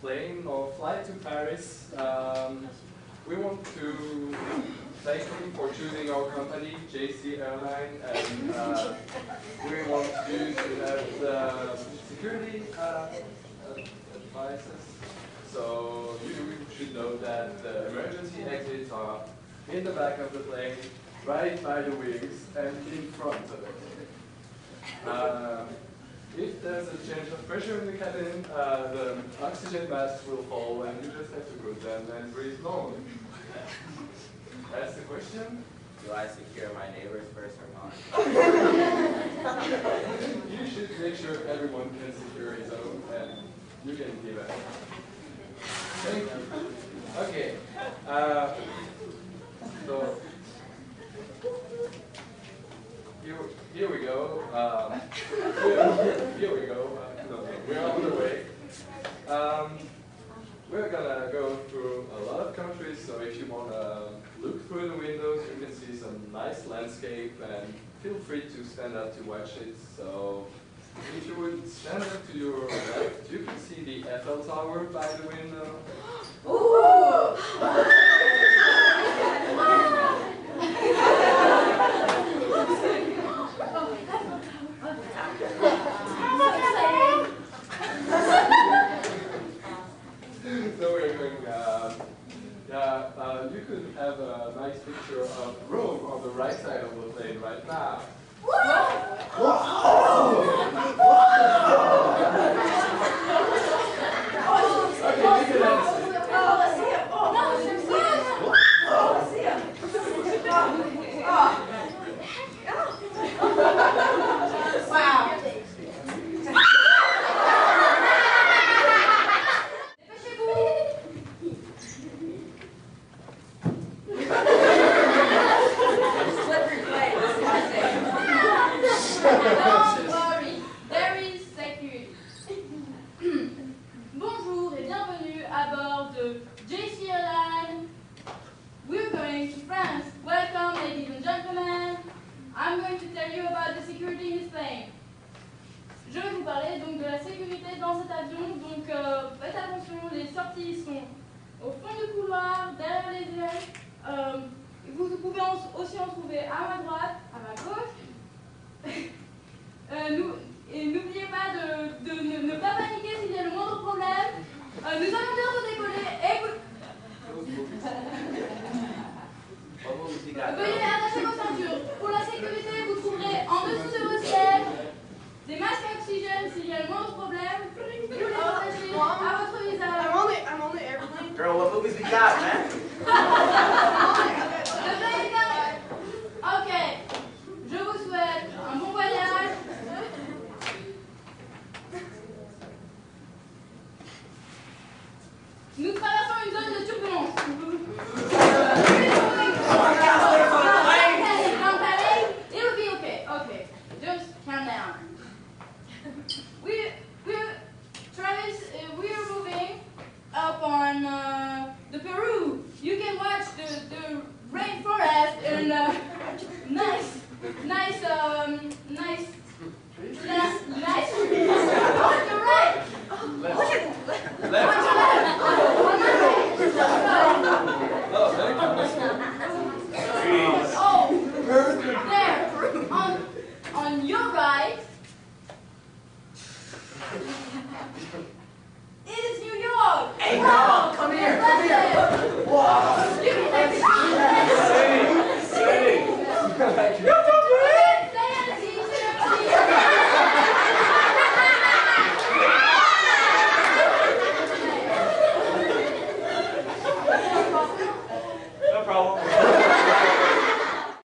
plane or flight to Paris, we want to thank you for choosing our company, JCshow, and we want you to have the security advices. So you should know that the emergency exits are in the back of the plane, right by the wings, and in front of it. If there's a change of pressure in the cabin, the oxygen masks will fall, and you just have to put them and breathe normally. That's the question. Do I secure my neighbors first or not? You should make sure everyone can secure his own, and you can give it. Thank you. Okay. So here we go. Here we go. No, we're on the way. We're gonna go through a lot of countries, so if you wanna look through the windows, you can see some nice landscape, and feel free to stand up to watch it. So if you would stand up to your left, you can see the Eiffel Tower by the window. Ooh. So we're going, you could have a nice picture of Rome on the right side of the plane right now. Okay, you can answer. Wow. Don't worry, there is security. Bonjour et bienvenue à bord de JCshow. We're going to France. Welcome, ladies and gentlemen. I'm going to tell you about the security in this plane. Je vais vous parler donc de la sécurité dans cet avion. Donc faites attention, les sorties sont au fond du couloir, derrière les ailes. Vous pouvez aussi en trouver à ma droite, à ma gauche. N'oubliez pas de ne pas paniquer s'il y a le moindre problème. Nous allons bientôt décoller et veuillez attacher vos ceintures. Pour la sécurité, vous trouverez en dessous de vos sièges des masques à oxygène s'il y a le moindre problème. Vous les attachez à votre visage. I'm on the airplane. Girl, what movies we got, man?